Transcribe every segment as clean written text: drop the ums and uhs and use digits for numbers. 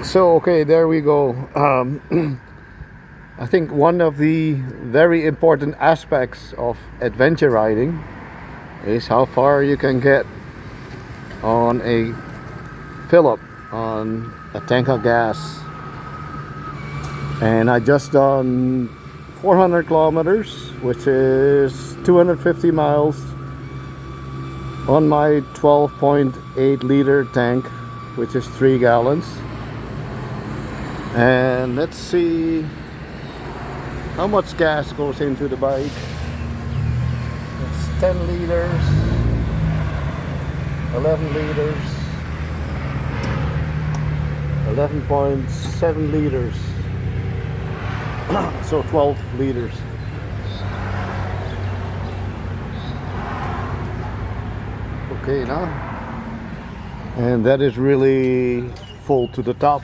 So okay, there we go. I think one of the very important aspects of adventure riding is how far you can get on a fill up on a tank of gas. And I just done 400 kilometers, which is 250 miles on my 12.8 liter tank, which is 3 gallons. And let's see how much gas goes into the bike. It's 10 liters, 11 liters, 11.7 liters. So 12 liters. Okay, now, and that is really full to the top.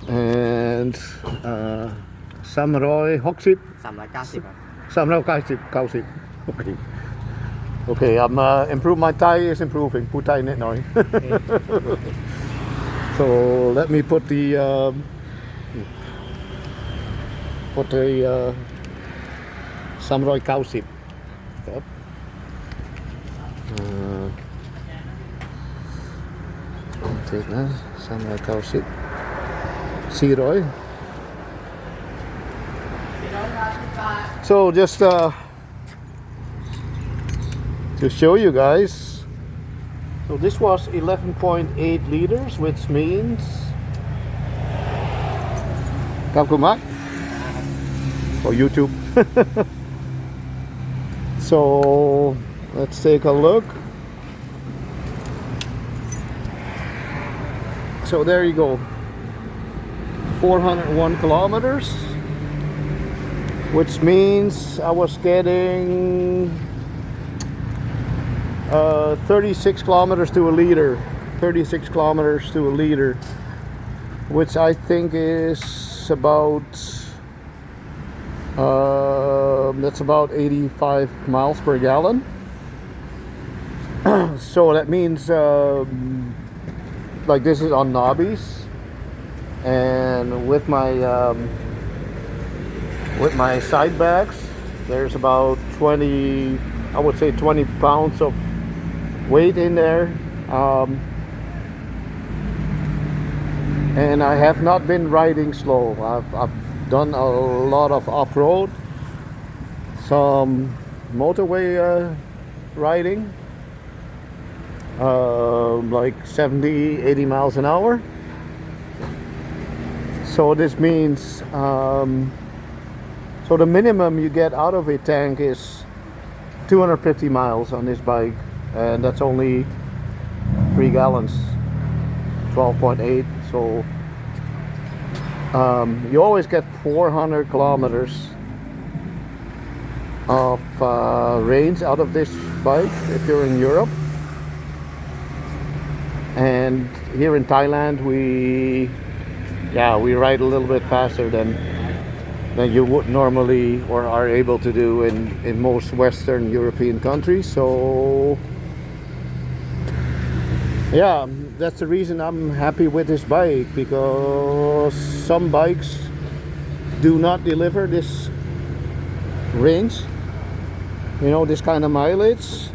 And Samurai Hoxit. 390 ครับ Samurai 90. Okay. Okay, I'm improving. My Thai is improving. พูดไทยนิดหน่อย So let me put the Samurai 90. Yep. Take that. Samurai 90. 400. So just to show you guys, so this was 11.8 liters, which means Kakumak for YouTube. So let's take a look. So there you go, 401 kilometers, which means I was getting 36 kilometers to a liter. 36 kilometers to a liter, which I think is about that's about 85 miles per gallon. So that means like this is on knobbies, and with my side bags there's about 20, I would say 20 pounds of weight in there. And I have not been riding slow. I've done a lot of off-road, some motorway riding, like 70, 80 miles an hour. So this means so the minimum you get out of a tank is 250 miles on this bike, and that's only 3 gallons, 12.8. So you always get 400 kilometers of range out of this bike if you're in Europe. And here in Thailand we ride a little bit faster than you would normally or are able to do in most Western European countries. So yeah, that's the reason I'm happy with this bike, because some bikes do not deliver this range, you know, this kind of mileage,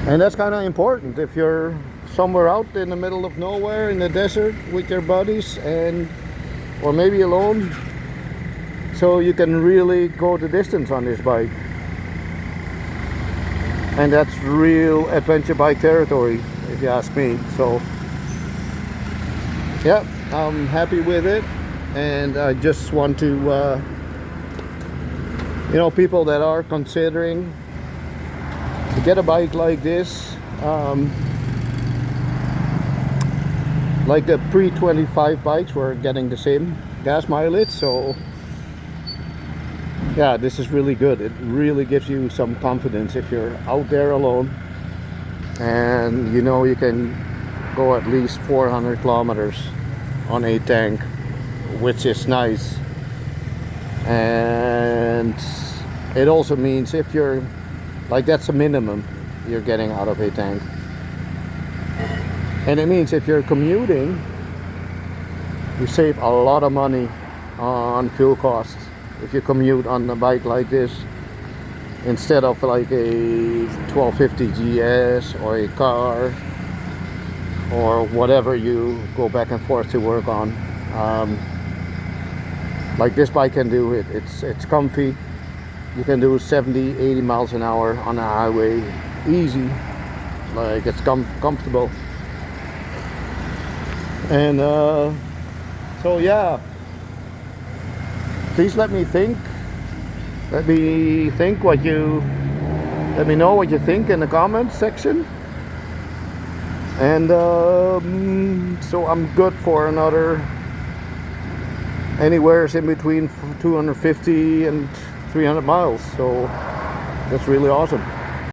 and that's kind of important if you're somewhere out in the middle of nowhere in the desert with your buddies, and or maybe alone, so you can really go the distance on this bike. And that's real adventure bike territory, if you ask me. So yeah, I'm happy with it, and I just want to you know, people that are considering to get a bike like this, like the pre-25 bikes were getting the same gas mileage. So yeah, this is really good. It really gives you some confidence if you're out there alone, and you know you can go at least 400 kilometers on a tank, which is nice. And it also means if you're like, that's a minimum you're getting out of a tank. And it means if you're commuting, you save a lot of money on fuel costs if you commute on a bike like this, instead of like a 1250 GS or a car or whatever you go back and forth to work on. Like this bike can do it. It's comfy. You can do 70, 80 miles an hour on a highway easy. Like it's comfortable. And so yeah, please let me know what you think in the comments section. And so I'm good for another anywhere in between 250 and 300 miles, so that's really awesome.